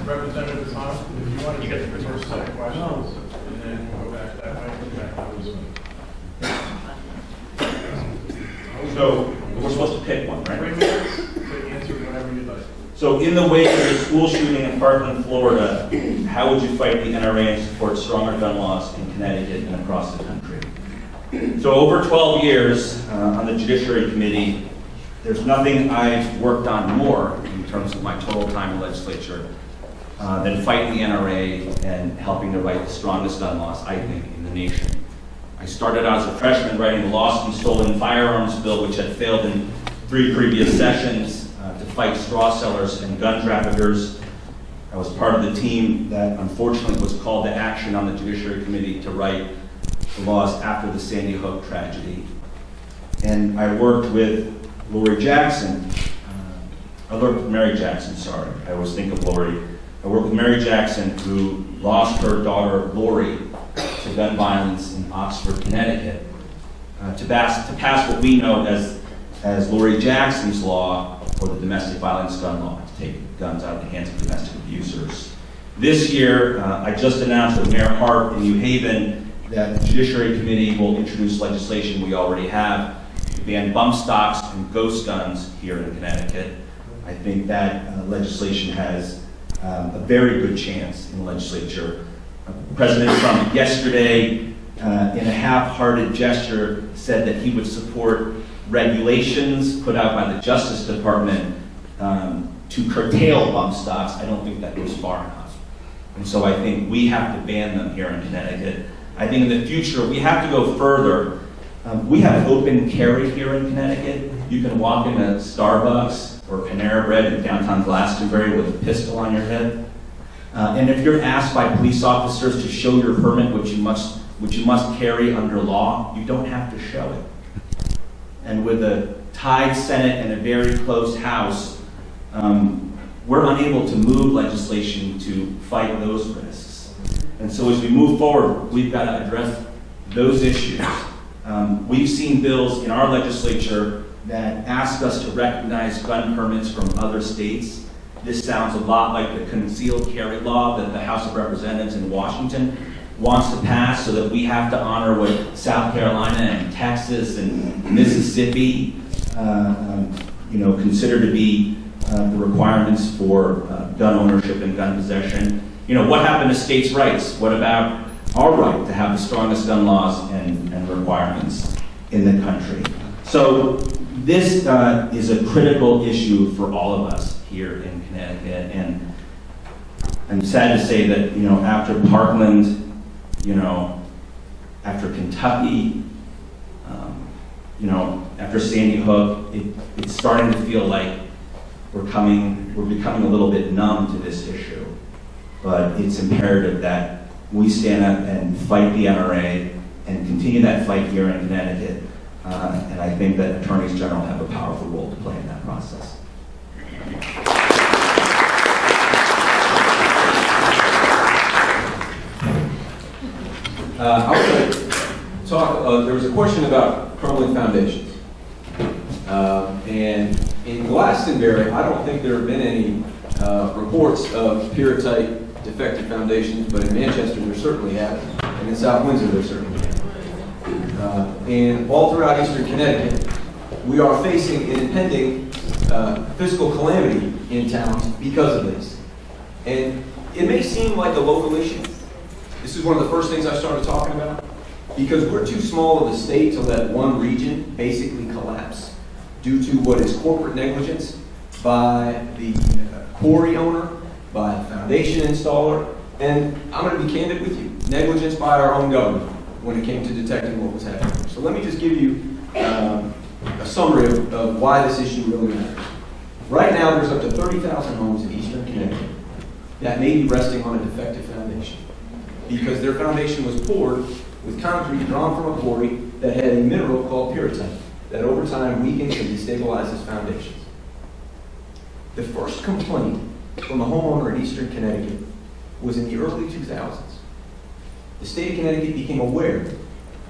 Representative Thomas, if you want to get the first set of questions, and then we'll go back that way, and back that way. So we're supposed to pick one, right? Wait a minute, so answer whatever you'd like. So in the wake of the school shooting in Parkland, Florida, how would you fight the NRA and support stronger gun laws in Connecticut and across the country? So over 12 years on the Judiciary Committee, there's nothing I've worked on more in terms of my total time in legislature than fighting the NRA and helping to write the strongest gun laws, I think, in the nation. I started out as a freshman writing the Lost and Stolen Firearms Bill, which had failed in 3 previous sessions, to fight straw sellers and gun traffickers. I was part of the team that unfortunately was called to action on the Judiciary Committee to write the laws after the Sandy Hook tragedy. And I worked with Mary Jackson, sorry. I always think of Lori. I worked with Mary Jackson, who lost her daughter, Lori, to gun violence in Oxford, Connecticut, to pass what we know as Lori Jackson's law, or the domestic violence gun law, to take guns out of the hands of domestic abusers. This year, I just announced with Mayor Hart in New Haven that the Judiciary Committee will introduce legislation we already have to ban bump stocks and ghost guns here in Connecticut. I think that legislation has a very good chance in the legislature. President Trump yesterday, in a half-hearted gesture, said that he would support regulations put out by the Justice Department to curtail bump stocks. I don't think that goes far enough. And so I think we have to ban them here in Connecticut. I think in the future we have to go further. We have open carry here in Connecticut. You can walk into Starbucks or Panera Bread in downtown Glastonbury with a pistol on your head. And if you're asked by police officers to show your permit, which you must carry under law, you don't have to show it. And with a tied Senate and a very close House, we're unable to move legislation to fight those risks. And so as we move forward, we've got to address those issues. We've seen bills in our legislature that ask us to recognize gun permits from other states. This sounds a lot like the concealed carry law that the House of Representatives in Washington wants to pass, so that we have to honor what South Carolina and Texas and Mississippi consider to be the requirements for gun ownership and gun possession. What happened to states' rights? What about our right to have the strongest gun laws and requirements in the country? So this is a critical issue for all of us here in Connecticut, and I'm sad to say that after Parkland, after Kentucky, after Sandy Hook, it's starting to feel like we're becoming a little bit numb to this issue. But it's imperative that we stand up and fight the NRA and continue that fight here in Connecticut. And I think that attorneys general have a powerful role to play in that process. I want to talk, there was a question about crumbling foundations. And in Glastonbury, I don't think there have been any reports of Pyrrhotite defective foundations, but in Manchester there certainly have, and in South Windsor there certainly have. And all throughout Eastern Connecticut, we are facing an impending fiscal calamity in towns because of this. And it may seem like a local issue. This is one of the first things I started talking about, because we're too small of a state to let one region basically collapse due to what is corporate negligence by the quarry owner, by the foundation installer, and I'm going to be candid with you, negligence by our own government when it came to detecting what was happening. So let me just give you a summary of why this issue really matters. Right now, there's up to 30,000 homes in Eastern Connecticut that may be resting on a defective foundation, because their foundation was poured with concrete drawn from a quarry that had a mineral called pyrrhotite that over time weakens and destabilizes foundations. The first complaint from a homeowner in Eastern Connecticut was in the early 2000s. The state of Connecticut became aware,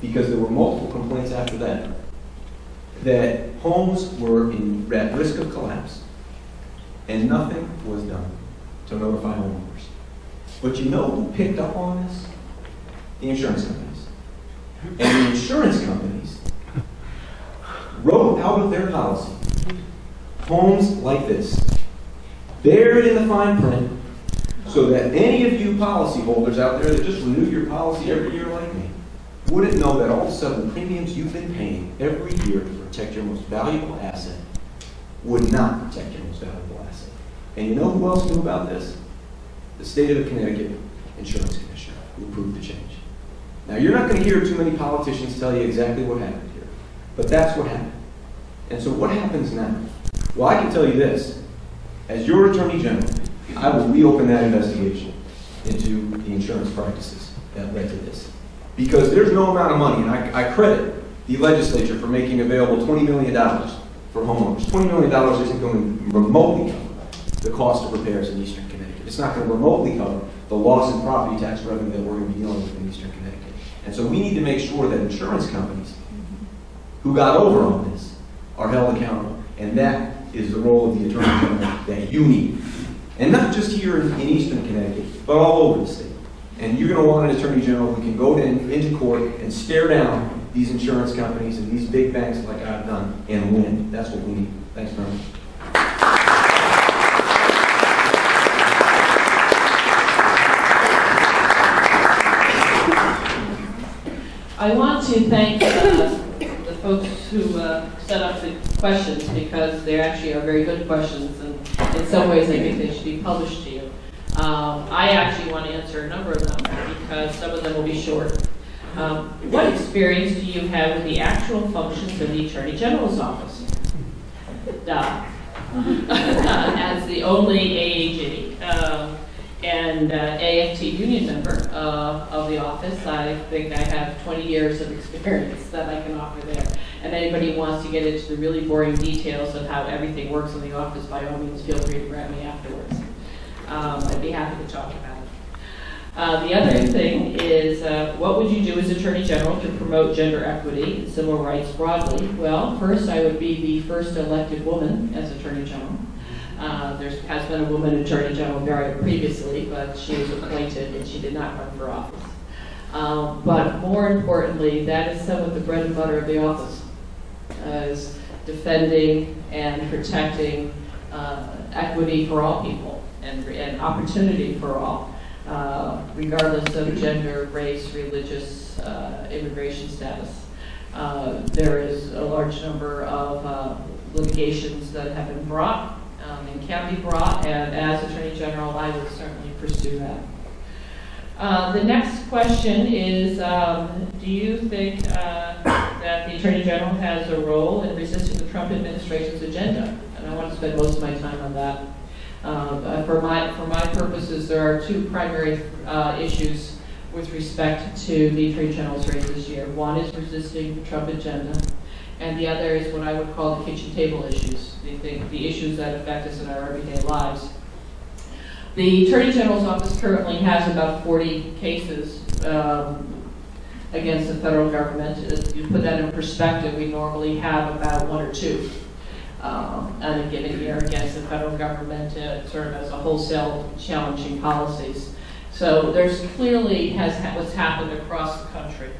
because there were multiple complaints after that homes were at risk of collapse, and nothing was done. to notify homeowners. But you know who picked up on this? The insurance companies. And the insurance companies wrote out of their policy homes like this, buried in the fine print, so that any of you policyholders out there that just renew your policy every year like me wouldn't know that all of a sudden the premiums you've been paying every year to protect your most valuable asset would not protect your most valuable asset. And you know who else knew about this? The state of Connecticut Insurance Commissioner, who approved the change. Now, you're not going to hear too many politicians tell you exactly what happened here, but that's what happened. And so what happens now? Well, I can tell you this. As your Attorney General, I will reopen that investigation into the insurance practices that led to this. Because there's no amount of money, and I credit the legislature for making available $20 million for homeowners. $20 million isn't going to remotely cover the cost of repairs in Eastern Connecticut. It's not going to remotely cover the loss in property tax revenue that we're going to be dealing with in Eastern Connecticut. And so we need to make sure that insurance companies who got over on this are held accountable. And that is the role of the Attorney General that you need. And not just here in Eastern Connecticut, but all over the state. And you're going to want an Attorney General who can go into court and stare down these insurance companies and these big banks like I've done and win. That's what we need. Thanks very much. I want to thank the folks who set up the questions, because they actually are very good questions, and in some ways I think they should be published to you. I actually want to answer a number of them because some of them will be short. What experience do you have with the actual functions of the Attorney General's office? As the only AAG and AFT union member of the office, I think I have 20 years of experience that I can offer there. And anybody who wants to get into the really boring details of how everything works in the office, by all means, feel free to grab me afterwards. I'd be happy to talk about it. The other thing is, what would you do as Attorney General to promote gender equity and civil rights broadly? Well, first, I would be the first elected woman as Attorney General. There has been a woman Attorney General previously, but she was appointed and she did not run for office. But more importantly, that is some of the bread and butter of the office, is defending and protecting equity for all people and opportunity for all, regardless of gender, race, religious, immigration status. There is a large number of litigations that have been brought and can be brought, and as Attorney General, I would certainly pursue that. The next question is, do you think that the Attorney General has a role in resisting the Trump administration's agenda? And I want to spend most of my time on that. For my purposes, there are two primary issues with respect to the Attorney General's race this year. One is resisting the Trump agenda, and the other is what I would call the kitchen table issues, the issues that affect us in our everyday lives. The Attorney General's office currently has about 40 cases against the federal government. If you put that in perspective, we normally have about 1 or 2 on a given year against the federal government, sort of as a wholesale challenging policies. So there's clearly what's happened across the country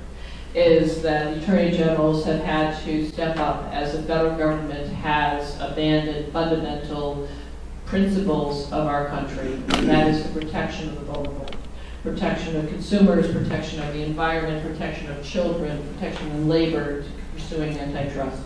is that the Attorney Generals have had to step up as the federal government has abandoned fundamental principles of our country, and that is the protection of the vulnerable, protection of consumers, protection of the environment, protection of children, protection of labor, pursuing antitrust.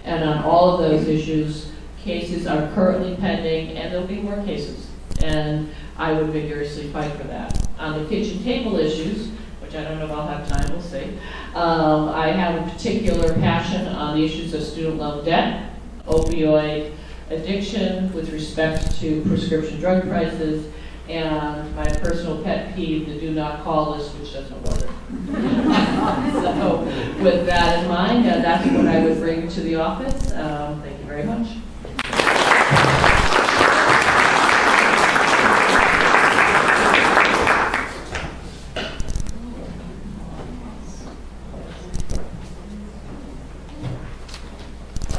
And on all of those issues, cases are currently pending, and there'll be more cases. And I would vigorously fight for that. On the kitchen table issues, which I don't know if I'll have time, we'll see, I have a particular passion on the issues of student loan debt, opioid addiction with respect to prescription drug prices, and my personal pet peeve, the do not call list, which doesn't work. So with that in mind, that's what I would bring to the office. Thank you very much.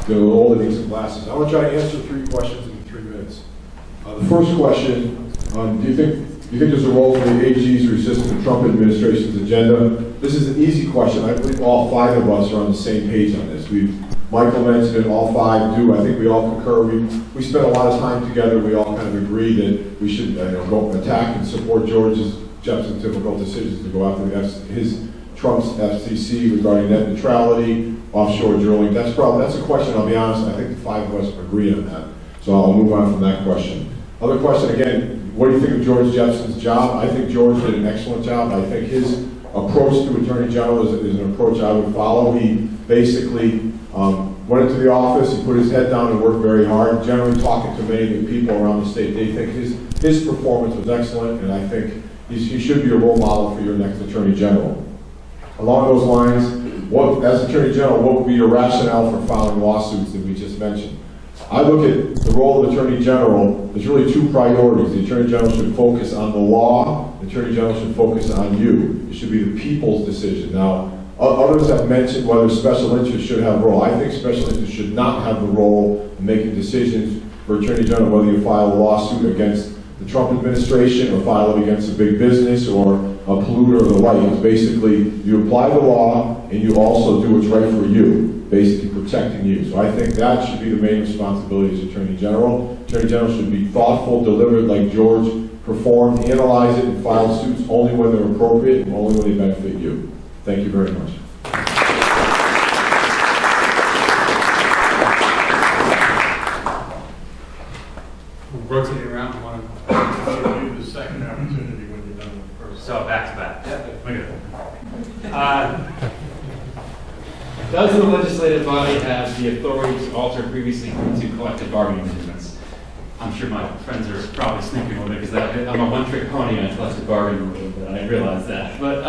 All of these glasses. I want to try to answer 3 questions in 3 minutes. The first question, Do you think there's a role for the AGs resisting the Trump administration's agenda? This is an easy question. I believe all 5 of us are on the same page on this. Michael mentioned it, all 5 do. I think we all concur. We spent a lot of time together. We all kind of agree that we should go attack and support Jepson's difficult decisions to go after Trump's FCC regarding net neutrality, offshore drilling. That's a question, I'll be honest, I think the 5 of us agree on that. So I'll move on from that question. Other question, again, what do you think of George Jepson's job? I think George did an excellent job. I think his approach to Attorney General is an approach I would follow. He basically went into the office, he put his head down and worked very hard. Generally talking to many of the people around the state, they think his performance was excellent, and I think he should be a role model for your next Attorney General. Along those lines, as Attorney General, what would be your rationale for filing lawsuits that we just mentioned? I look at the role of Attorney General, there's really 2 priorities. The Attorney General should focus on the law, the Attorney General should focus on you. It should be the people's decision. Now, others have mentioned whether special interests should have a role. I think special interests should not have the role in making decisions for Attorney General, whether you file a lawsuit against the Trump administration or file it against a big business or a polluter or the like. It's basically, you apply the law and you also do what's right for you, basically protecting you. So I think that should be the main responsibility as Attorney General. Attorney General should be thoughtful, deliberate like George performed, analyze it, and file suits only when they're appropriate and only when they benefit you. Thank you very much. We'll rotate around and want to give you the second opportunity when you're done with the first. So back to back. Okay. Does the legislative body have the authority to alter previously agreed to collective bargaining agreements? I'm sure my friends are probably snipping over there because I'm a one-trick pony on collective bargaining a little bit. I realize that. But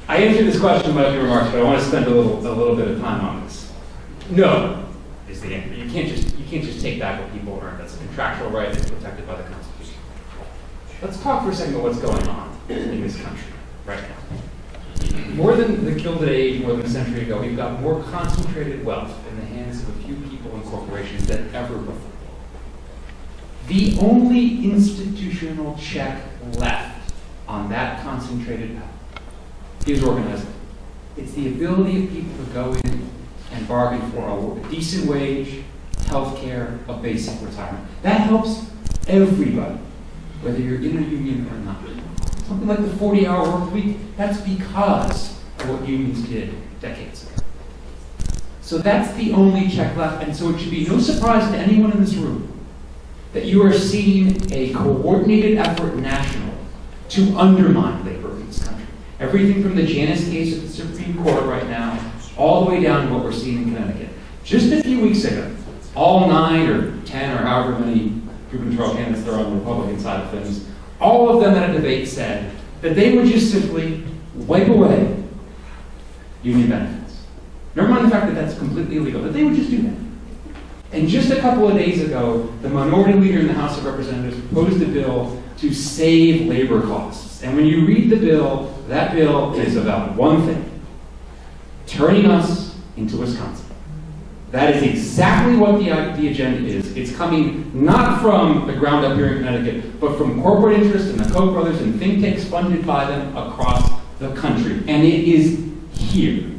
I answered this question in my opening remarks, but I want to spend a little bit of time on this. No is the answer. You can't just take back what people earn. That's a contractual right that's protected by the Constitution. Let's talk for a second about what's going on in this country right now. More than the Gilded Age, more than a century ago, we've got more concentrated wealth in the hands of a few people and corporations than ever before. The only institutional check left on that concentrated power is organizing. It's the ability of people to go in and bargain for a decent wage, health care, a basic retirement. That helps everybody, whether you're in a union or not. Something like the 40-hour work week, that's because of what unions did decades ago. So that's the only check left, and so it should be no surprise to anyone in this room that you are seeing a coordinated effort nationally to undermine labor in this country. Everything from the Janus case at the Supreme Court right now, all the way down to what we're seeing in Connecticut. Just a few weeks ago, all 9 or 10 or however many gubernatorial candidates there are on the Republican side of things, all of them at a debate said that they would just simply wipe away union benefits. Never mind the fact that that's completely illegal, that they would just do that. And just a couple of days ago, the minority leader in the House of Representatives proposed a bill to save labor costs. And when you read the bill, that bill is about one thing: turning us into Wisconsin. That is exactly what the agenda is. It's coming not from the ground up here in Connecticut, but from corporate interests and the Koch brothers and think tanks funded by them across the country. And it is here.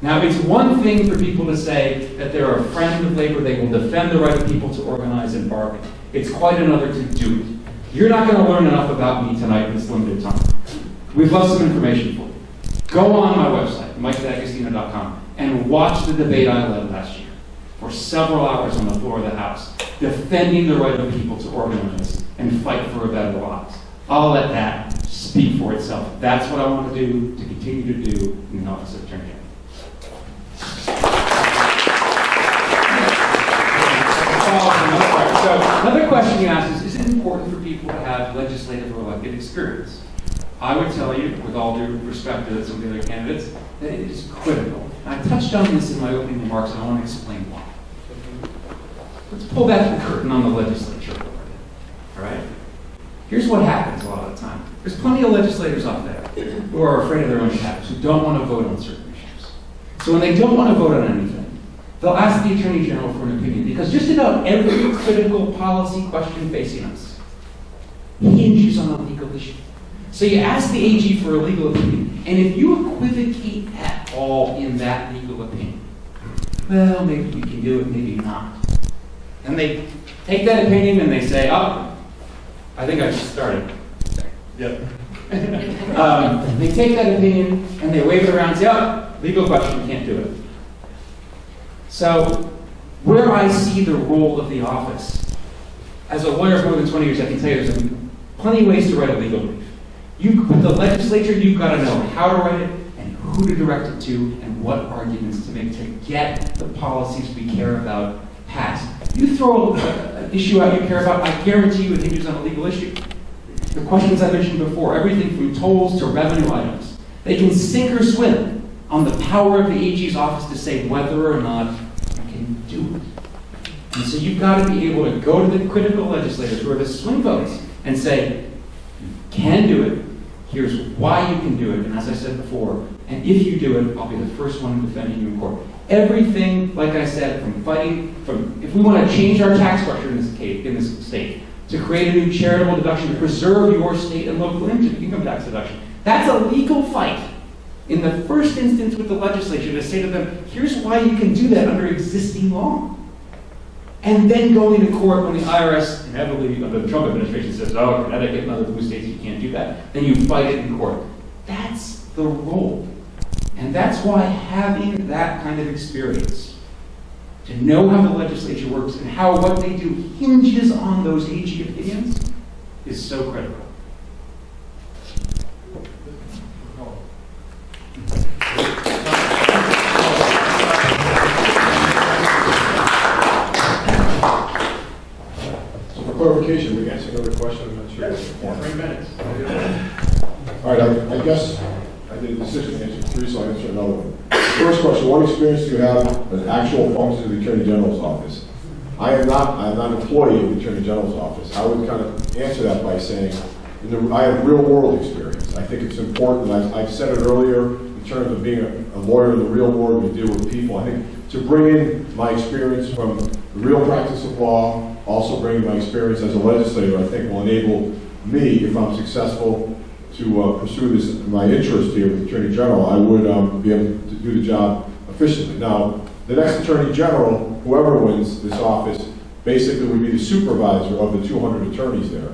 Now, it's one thing for people to say that they're a friend of labor, they will defend the right of people to organize and bargain. It's quite another to do it. You're not going to learn enough about me tonight in this limited time. We've left some information for you. Go on my website, MikeD'Agostino.com, and watch the debate I led last year for several hours on the floor of the House, defending the right of people to organize and fight for a better lives. I'll let that speak for itself. That's what I want to do, to continue to do in the office of Attorney General. So another question you asked is it important for people to have legislative or elected experience? I would tell you, with all due respect to some of the other candidates, that it is critical. And I touched on this in my opening remarks, and I want to explain why. Let's pull back the curtain on the legislature a little bit. All right? Here's what happens a lot of the time. There's plenty of legislators out there who are afraid of their own habits, who don't want to vote on certain issues. So when they don't want to vote on anything, they'll ask the Attorney General for an opinion, because just about every critical policy question facing us hinges on a legal issue. So you ask the AG for a legal opinion, and if you equivocate at all in that legal opinion, well, maybe we can do it, maybe not. And they take that opinion and they say, oh, I think I just started. Yep. They take that opinion and they wave it around and say, oh, legal question, can't do it. So where I see the role of the office, as a lawyer for more than 20 years, I can tell you there's plenty of ways to write a legal brief. With the legislature, you've got to know how to write it and who to direct it to and what arguments to make to get the policies we care about passed. You throw an issue out you care about, I guarantee you it hinges on a legal issue. The questions I mentioned before, everything from tolls to revenue items, they can sink or swim on the power of the AG's office to say whether or not you can do it. And so you've got to be able to go to the critical legislators who are the swing votes and say, you can do it, here's why you can do it, and as I said before, and if you do it, I'll be the first one defending you in court. Everything, like I said, if we want to change our tax structure in this state, to create a new charitable deduction to preserve your state and local income tax deduction, that's a legal fight in the first instance with the legislature to say to them, here's why you can do that under existing law. And then going to court when the IRS, inevitably under the Trump administration, says, oh, Connecticut and other blue states, you can't do that. Then you fight it in court. That's the role. And that's why having that kind of experience, to know how the legislature works and how what they do hinges on those AG opinions, is so critical. Clarification, we answer another question, I'm not sure. Yes, 3 minutes. All right, I guess I did a decision to answer 3, so I'll answer another one. First question, what experience do you have with actual functions of the Attorney General's office? I am not an employee of the Attorney General's office. I would kind of answer that by saying, I have real world experience. I think it's important, I've said it earlier, in terms of being a lawyer in the real world, we deal with people. I think to bring in my experience from the real practice of law, also bringing my experience as a legislator, I think will enable me, if I'm successful, to pursue my interest here with the Attorney General. I would be able to do the job efficiently. Now, the next Attorney General, whoever wins this office, basically would be the supervisor of the 200 attorneys there.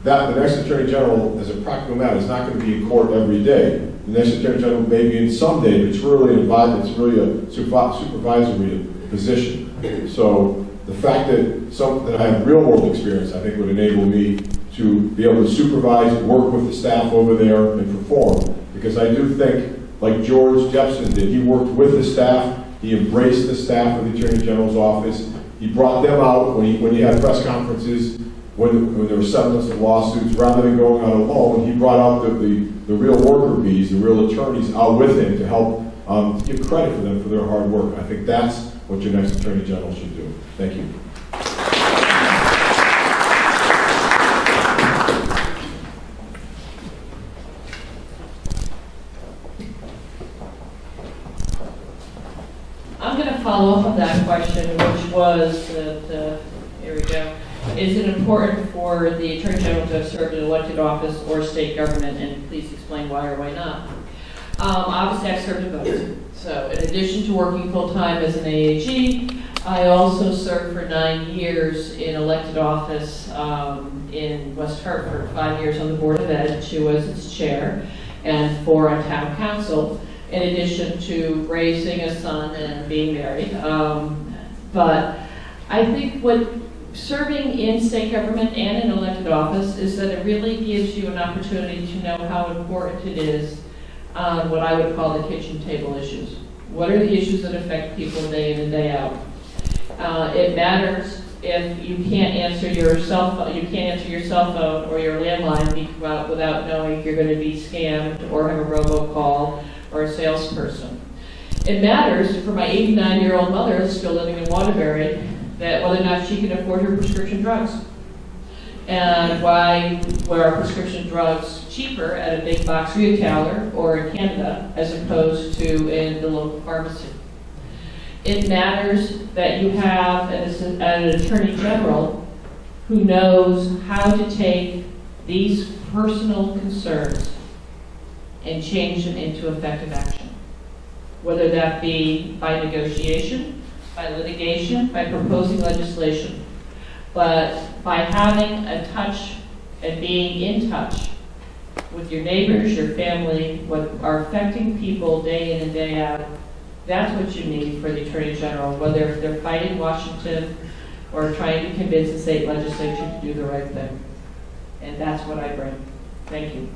The next Attorney General, as a practical matter, is not going to be in court every day. The next Attorney General may be in some day, but it's really a supervisory position. So the fact that I have real world experience, I think would enable me to be able to supervise, work with the staff over there and perform. Because I do think, like George Jepson did, he worked with the staff, he embraced the staff of the Attorney General's office, he brought them out when he had press conferences, when there were settlements of lawsuits, rather than going out alone, he brought out the real worker bees, the real attorneys out with him to help give credit for them for their hard work. I think that's what your next Attorney General should do. Thank you. I'm going to follow up on that question, which was that, here we go. Is it important for the Attorney General to have served in elected office or state government? And please explain why or why not. Obviously, I've served in both. So in addition to working full-time as an AAG, I also served for 9 years in elected office in West Hartford, 5 years on the Board of Ed, 2 as its chair, and 4 on town council, in addition to raising a son and being married. But I think what serving in state government and in elected office is that it really gives you an opportunity to know how important it is on what I would call the kitchen table issues. What are the issues that affect people day in and day out? It matters if you can't answer your cell phone, or your landline without knowing if you're going to be scammed or have a robocall or a salesperson. It matters for my 89-year-old mother who's still living in Waterbury that whether or not she can afford her prescription drugs. And why are prescription drugs cheaper at a big box retailer or in Canada as opposed to in the local pharmacy? It matters that you have an Attorney General who knows how to take these personal concerns and change them into effective action. Whether that be by negotiation, by litigation, by proposing legislation. But by having a touch and being in touch with your neighbors, your family, what are affecting people day in and day out, that's what you need for the Attorney General, whether they're fighting Washington or trying to convince the state legislature to do the right thing. And that's what I bring. Thank you.